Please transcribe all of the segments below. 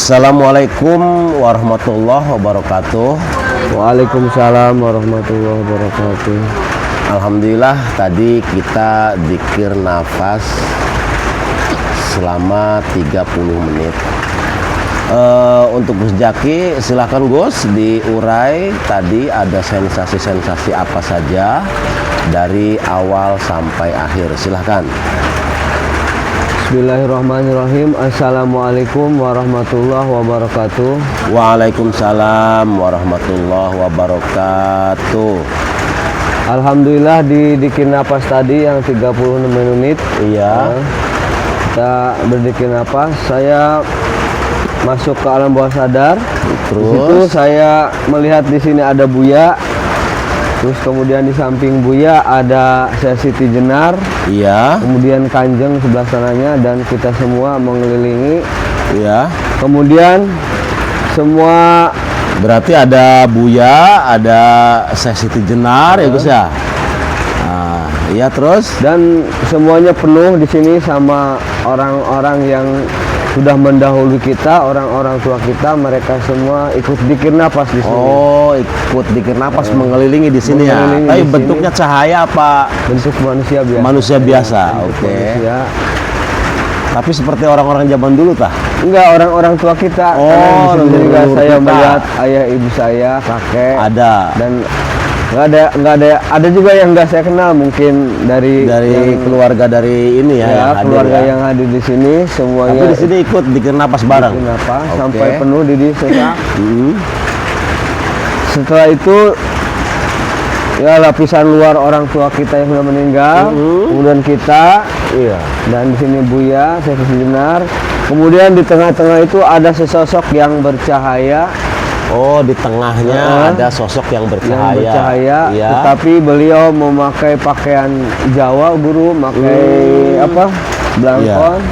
Assalamualaikum warahmatullahi wabarakatuh. Waalaikumsalam warahmatullahi wabarakatuh. Alhamdulillah tadi kita dzikir nafas selama 30 menit. Untuk Gus Jaki silahkan Gus diurai tadi ada sensasi-sensasi apa saja dari awal sampai akhir, silahkan. Bismillahirrahmanirrahim. Assalamualaikum warahmatullahi wabarakatuh. Waalaikumsalam warahmatullahi wabarakatuh. Alhamdulillah di dikir napas tadi yang 36 menit. Iya. Kita berdikir napas. Saya masuk ke alam bawah sadar. Terus Di situ saya melihat di sini ada Buya. Terus kemudian di samping Buya ada Siti Jenar. iya, Kemudian Kanjeng sebelah sananya dan kita semua mengelilingi. iya. Kemudian semua Berarti ada Buya, ada Siti Jenar ya Gus ya. Nah, iya terus. dan semuanya penuh di sini sama orang-orang yang sudah mendahului kita, orang-orang tua kita, mereka semua ikut dzikir napas di sini. Oh, ikut dzikir napas mengelilingi di sini ya. Mengelilingi Tapi di bentuknya cahaya apa? Bentuk manusia biasa. Manusia biasa. Bentuk Oke. manusia. Tapi seperti orang-orang zaman dulu tah? Enggak, orang-orang tua kita. Oh, Karena di sini juga leluhur saya kita. melihat ayah ibu saya, kakek. Ada. Dan nggak ada juga yang nggak saya kenal, mungkin dari yang, keluarga dari ini ya, yang hadir keluarga ya. yang hadir di sini semuanya. Tapi di sini ikut dzikir napas bareng. Kenapa? Oke. Sampai penuh di sesak. Hmm. Setelah itu ya lapisan luar orang tua kita yang sudah meninggal, kemudian kita, iya, dan di sini Buya, Siti Jenar. Kemudian di tengah-tengah itu ada sesosok yang bercahaya, Oh, di tengahnya ada sosok yang bercahaya. Iya. tetapi beliau memakai pakaian Jawa, guru, pakai apa? Blangkon.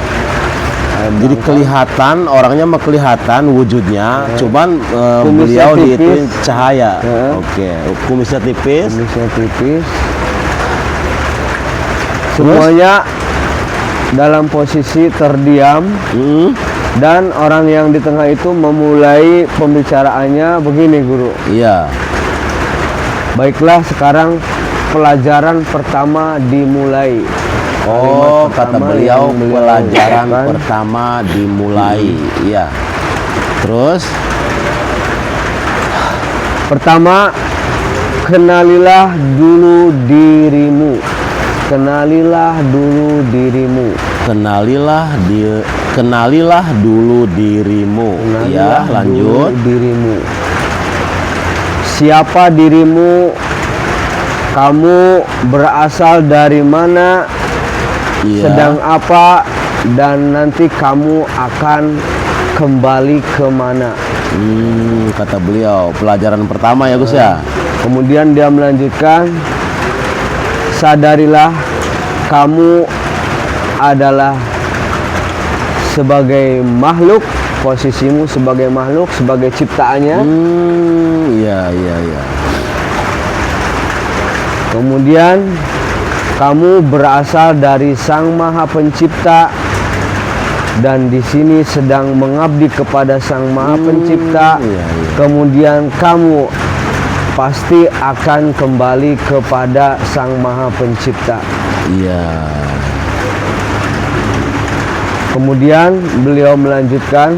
Jadi kelihatan orangnya mah kelihatan wujudnya, cuman Kumisnya beliau di itu tipis. cahaya. Oke, kumisnya tipis. Kumisnya tipis. Semuanya dalam posisi terdiam. Dan orang yang di tengah itu memulai pembicaraannya begini, guru. Iya. Baiklah, sekarang pelajaran pertama dimulai. Oh, Kalimat kata pertama beliau yang beliau pelajaran ucapkan. pertama dimulai. Iya. Terus Pertama, kenalilah dulu dirimu. Kenalilah dulu dirimu. kenalilah dulu dirimu. Iya, Kenalilah lanjut. dulu dirimu. Siapa dirimu? Kamu berasal dari mana? Iya. Sedang apa? Dan nanti kamu akan kembali kemana? Kata beliau pelajaran pertama ya Gus ya. Kemudian dia melanjutkan, sadarilah kamu adalah sebagai makhluk, posisimu sebagai makhluk, sebagai ciptaannya. Iya, iya, iya. Kemudian kamu berasal dari Sang Maha Pencipta dan di sini sedang mengabdi kepada Sang Maha Pencipta. Iya, iya. Kemudian kamu pasti akan kembali kepada Sang Maha Pencipta. Iya. Kemudian beliau melanjutkan,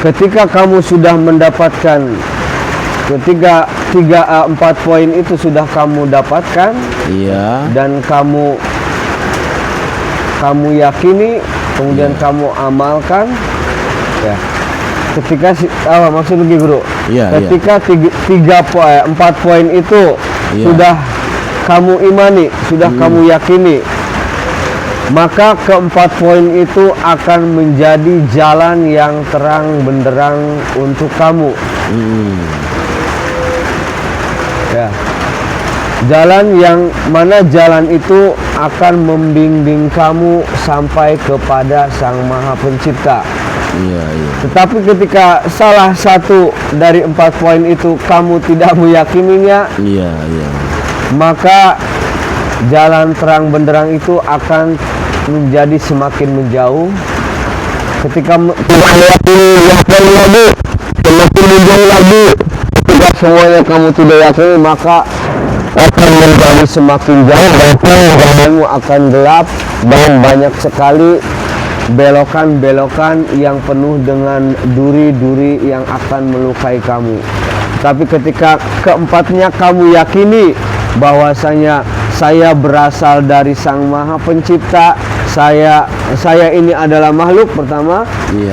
ketika kamu sudah mendapatkan empat poin itu sudah kamu dapatkan, Iya. dan kamu yakini, kemudian kamu amalkan, ya. Ketika maksud begini, guru. Iya, Ketika empat poin itu Iya. sudah kamu imani, sudah kamu yakini, maka keempat poin itu akan menjadi jalan yang terang benderang untuk kamu. Ya. Jalan yang mana jalan itu akan membimbing kamu sampai kepada Sang Maha Pencipta. Iya, iya. Tetapi ketika salah satu dari empat poin itu kamu tidak meyakininya, Iya, iya. maka jalan terang benderang itu akan menjadi semakin menjauh. Ketika kita meyakini yakini lagi, semakin menjauh lagi. Ketika semuanya kamu tidak yakini, maka akan menjadi semakin jauh, bahkan jalanmu akan gelap dan banyak sekali belokan-belokan yang penuh dengan duri-duri yang akan melukai kamu. Tapi ketika keempatnya kamu yakini bahwasanya saya berasal dari Sang Maha Pencipta, saya ini adalah makhluk pertama,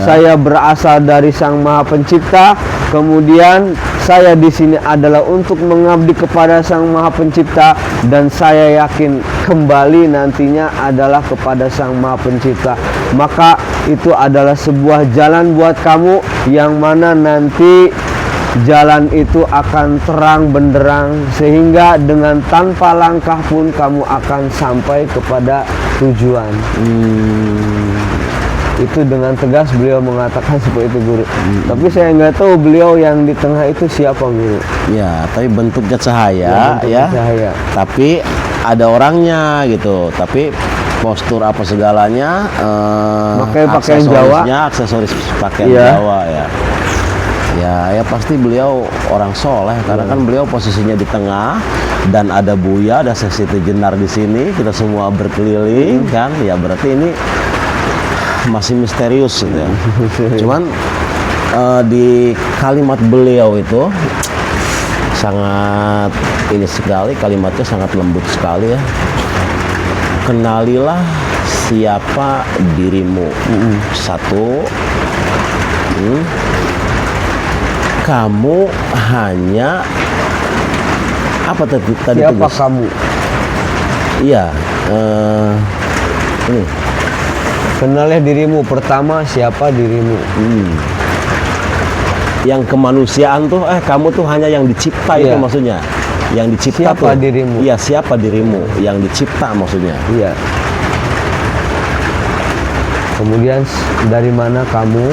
saya berasal dari Sang Maha Pencipta, kemudian saya di sini adalah untuk mengabdi kepada Sang Maha Pencipta, dan saya yakin kembali nantinya adalah kepada Sang Maha Pencipta. Maka itu adalah sebuah jalan buat kamu yang mana nanti jalan itu akan terang benderang, sehingga dengan tanpa langkah pun kamu akan sampai kepada tujuan. Itu dengan tegas beliau mengatakan seperti itu, Guru. Tapi saya nggak tahu beliau yang di tengah itu siapa, Guru. Ya, tapi bentuknya cahaya, Bentuknya cahaya. Tapi ada orangnya gitu. Tapi postur apa segalanya, Pakai pakaian Jawa. Aksesoris pakaian Iya. Jawa ya. Ya pasti beliau orang soleh karena kan beliau posisinya di tengah dan ada Buya, ada Siti Jenar di sini, kita semua berkeliling kan, ya berarti ini masih misterius gitu ya. Cuman di kalimat beliau itu sangat ini sekali, kalimatnya sangat lembut sekali ya. Kenalilah siapa dirimu. Satu, kamu hanya apa tadi Siapa tulis? kamu? Iya, ini Kenalilah dirimu. Pertama, siapa dirimu? yang kemanusiaan tuh, kamu tuh hanya yang dicipta itu Iya. maksudnya, yang dicipta Siapa tuh. dirimu? Iya, siapa dirimu, yang dicipta maksudnya. Iya. Kemudian dari mana kamu?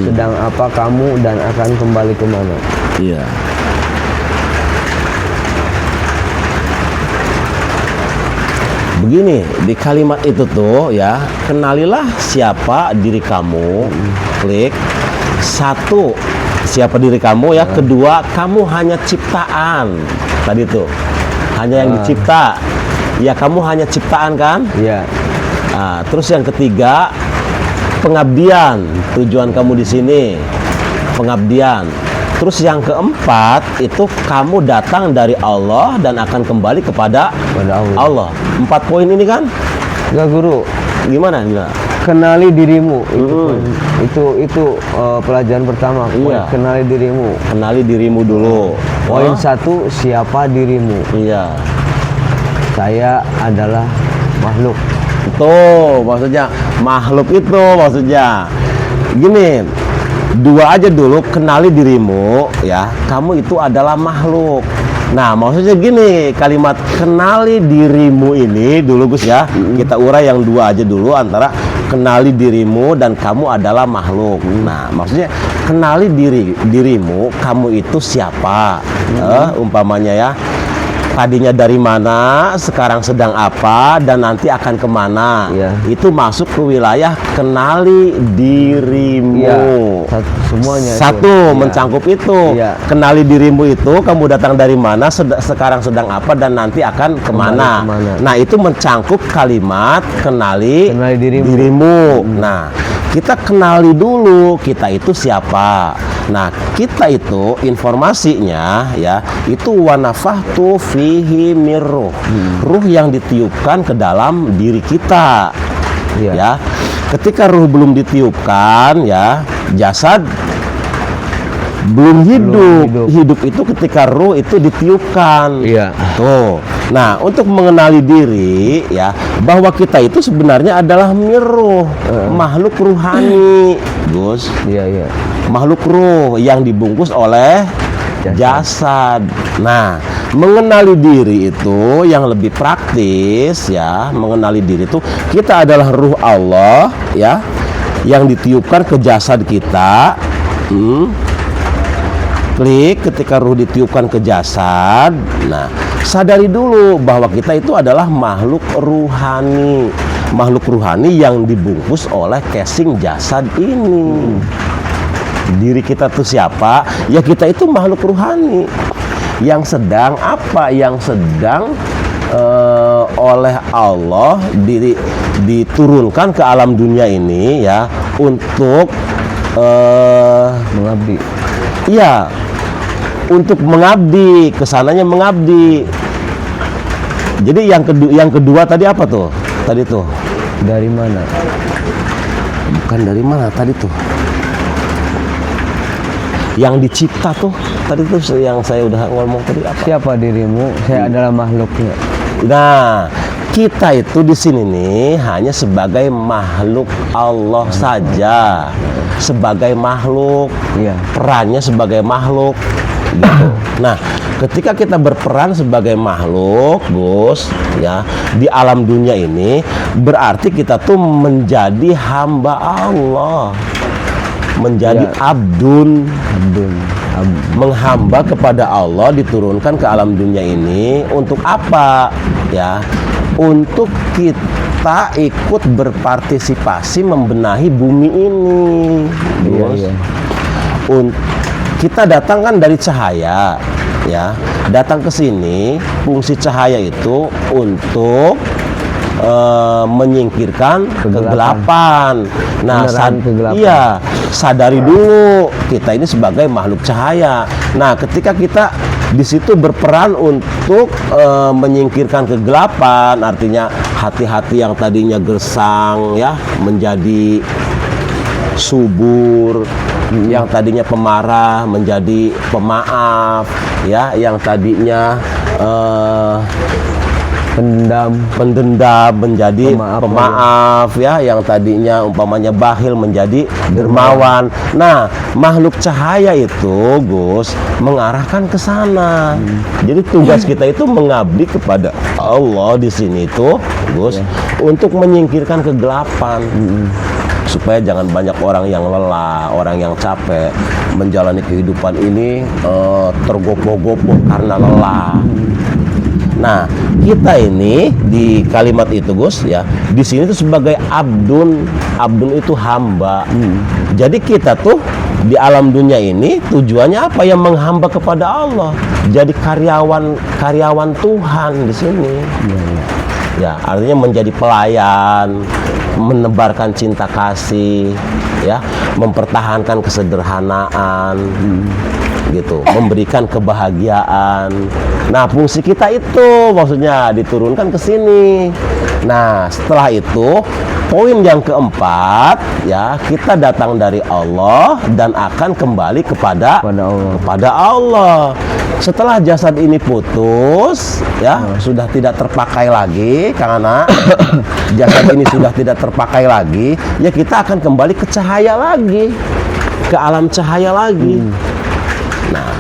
Sedang apa kamu dan akan kembali kemana? Iya. Begini, di kalimat itu tuh ya, kenalilah siapa diri kamu. Klik. Satu, siapa diri kamu ya. Kedua, kamu hanya ciptaan. Tadi tuh, hanya yang dicipta. Ya, kamu hanya ciptaan kan? Iya. Nah, terus yang ketiga, pengabdian. Tujuan kamu di sini pengabdian. Terus yang keempat itu kamu datang dari Allah dan akan kembali kepada Allah. 4 poin ini kan? Enggak, Guru. Gimana? Kenali dirimu. Itu pelajaran pertama. Iya. Kenali dirimu. Kenali dirimu dulu. Poin 1, siapa dirimu? Iya. Saya adalah makhluk. Itu maksudnya makhluk itu maksudnya. Gini, 2 aja dulu, kenali dirimu ya. Kamu itu adalah makhluk. Nah, maksudnya gini, kalimat kenali dirimu ini dulu Gus ya. Kita urai yang 2 aja dulu, antara kenali dirimu dan kamu adalah makhluk. Nah, maksudnya kenali dirimu, kamu itu siapa? Umpamanya ya. Tadinya dari mana, sekarang sedang apa, dan nanti akan kemana. Iya. Itu masuk ke wilayah kenali dirimu. Iya. Semuanya Satu, itu. Iya. mencangkup itu. Iya. Kenali dirimu itu, kamu datang dari mana, sekarang sedang apa, dan nanti akan kemana. kemana. Nah, itu mencangkup kalimat kenali dirimu. Nah, kita kenali dulu kita itu siapa. Nah, kita itu informasinya ya, itu wanafahtu fihi mirruh. Ruh yang ditiupkan ke dalam diri kita. Iya. Ya. Ketika ruh belum ditiupkan ya, jasad belum hidup. Hidup itu ketika ruh itu ditiupkan. Iya. Tuh. Nah, untuk mengenali diri ya, bahwa kita itu sebenarnya adalah mirruh, makhluk ruhani, Gus. Iya, iya. Makhluk ruh yang dibungkus oleh jasad. Nah, mengenali diri itu yang lebih praktis ya, mengenali diri itu kita adalah ruh Allah ya, yang ditiupkan ke jasad kita. Klik ketika ruh ditiupkan ke jasad. Nah, sadari dulu bahwa kita itu adalah makhluk ruhani. makhluk ruhani yang dibungkus oleh casing jasad ini. Diri kita tuh siapa? Ya kita itu makhluk ruhani yang sedang apa? Yang sedang oleh Allah diturunkan ke alam dunia ini ya untuk Mengabdi. iya, untuk mengabdi, kesananya mengabdi. Jadi yang kedua tadi apa tuh? Tadi tuh Dari mana? bukan dari mana tadi tuh? Yang dicipta tuh tadi tuh yang saya udah ngomong tadi apa? Siapa dirimu? Saya adalah makhluknya. Nah, kita itu di sini nih hanya sebagai makhluk Allah saja, sebagai makhluk, Iya. perannya sebagai makhluk, gitu. Nah, ketika kita berperan sebagai makhluk, Gus, ya di alam dunia ini, berarti kita tuh menjadi hamba Allah, menjadi Ya. abdun. Abdul. Menghamba kepada Allah, diturunkan ke alam dunia ini untuk apa? Ya, untuk kita ikut berpartisipasi membenahi bumi ini. Iya, Gus. iya. Kita datang kan dari cahaya, ya. Datang ke sini, fungsi cahaya itu untuk menyingkirkan kegelapan. Nah, Penerangan kegelapan. iya, sadari dulu kita ini sebagai makhluk cahaya. Nah, ketika kita di situ berperan untuk menyingkirkan kegelapan, artinya hati-hati yang tadinya gersang ya menjadi subur, yang tadinya pemarah menjadi pemaaf, ya, yang tadinya pendendam menjadi pemaaf, ya, yang tadinya umpamanya bakhil menjadi dermawan. Nah, makhluk cahaya itu, Gus, mengarahkan ke sana. Jadi tugas kita itu mengabdi kepada Allah di sini itu, Gus, untuk menyingkirkan kegelapan. Supaya jangan banyak orang yang lelah, orang yang capek menjalani kehidupan ini tergopoh-gopoh karena lelah. Nah, kita ini di kalimat itu, Gus, ya, di sini tuh sebagai abdun. Abdun itu hamba. Jadi kita tuh di alam dunia ini tujuannya apa? Yang menghamba kepada Allah. Jadi karyawan Tuhan di sini. Ya, artinya menjadi pelayan, menebarkan cinta kasih, ya, mempertahankan kesederhanaan, gitu, memberikan kebahagiaan. Nah, fungsi kita itu maksudnya diturunkan ke sini. Nah, setelah itu poin yang keempat, ya, kita datang dari Allah dan akan kembali kepada Allah. Setelah jasad ini putus, ya, sudah tidak terpakai lagi, karena jasad ini sudah tidak terpakai lagi, ya kita akan kembali ke cahaya lagi, ke alam cahaya lagi. Nah,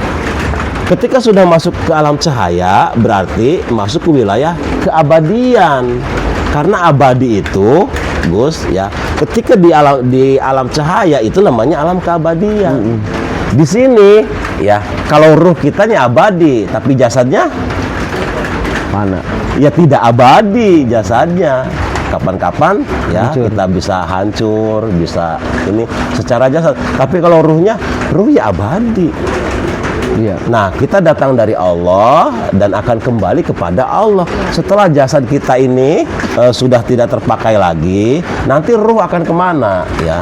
ketika sudah masuk ke alam cahaya, berarti masuk ke wilayah keabadian. Karena abadi itu, Gus, ya, ketika di alam cahaya itu namanya alam keabadian. Di sini, ya, kalau ruh kitanya abadi, tapi jasadnya mana? Ya tidak abadi jasadnya. Kapan-kapan ya hancur. Kita bisa hancur, bisa ini secara jasad. Tapi kalau ruhnya, ruh ya abadi. Iya. Nah, kita datang dari Allah dan akan kembali kepada Allah. Setelah jasad kita ini sudah tidak terpakai lagi, nanti ruh akan kemana? Ya,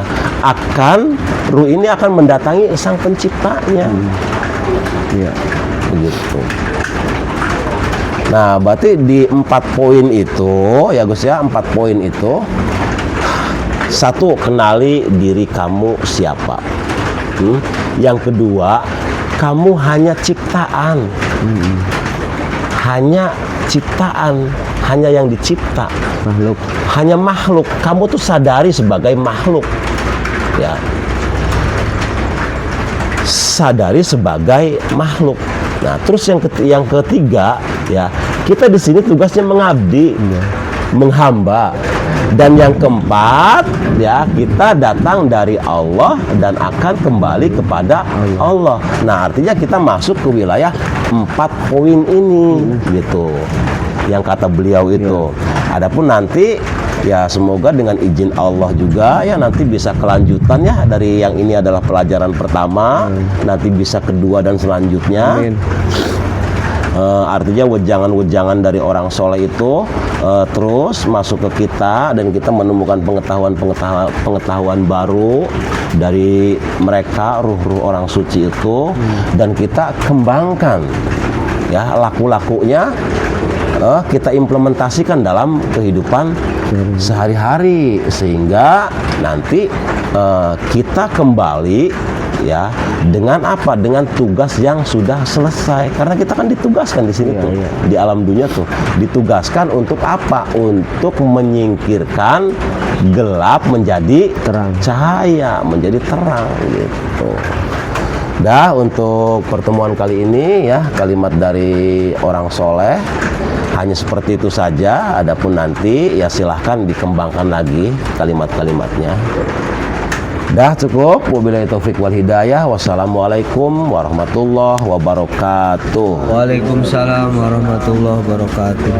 ruh ini akan mendatangi sang penciptanya. Iya, begitu. Nah, berarti di 4 poin itu, ya Gus, ya, 4 poin itu. 1, kenali diri kamu siapa. Yang kedua, kamu hanya ciptaan. Hanya ciptaan, hanya yang dicipta. Makhluk. Hanya makhluk. Kamu tuh sadari sebagai makhluk. Ya. Sadari sebagai makhluk. Nah, terus yang ketiga, ya, kita di sini tugasnya mengabdi, menghamba. Dan yang keempat, ya, kita datang dari Allah dan akan kembali kepada Allah. Nah, artinya kita masuk ke wilayah 4 poin ini, gitu. Yang kata beliau itu. Adapun nanti Ya semoga dengan izin Allah juga ya nanti bisa kelanjutan ya, dari yang ini adalah pelajaran pertama, nanti bisa kedua dan selanjutnya. Amin. Artinya wejangan-wejangan dari orang soleh itu terus masuk ke kita, dan kita menemukan pengetahuan baru dari mereka, ruh-ruh orang suci itu, dan kita kembangkan ya laku-lakunya, kita implementasikan dalam kehidupan sehari-hari, sehingga nanti kita kembali ya dengan apa? Dengan tugas yang sudah selesai. Karena kita kan ditugaskan di sini tuh, di alam dunia tuh ditugaskan untuk apa? Untuk menyingkirkan gelap menjadi Terang. cahaya, menjadi terang gitu. Dah, untuk pertemuan kali ini ya, kalimat dari orang soleh hanya seperti itu saja. Adapun nanti ya silahkan dikembangkan lagi kalimat-kalimatnya. Dah cukup. Wabillahi taufik wal hidayah. Wassalamualaikum warahmatullahi wabarakatuh. Waalaikumsalam warahmatullahi wabarakatuh.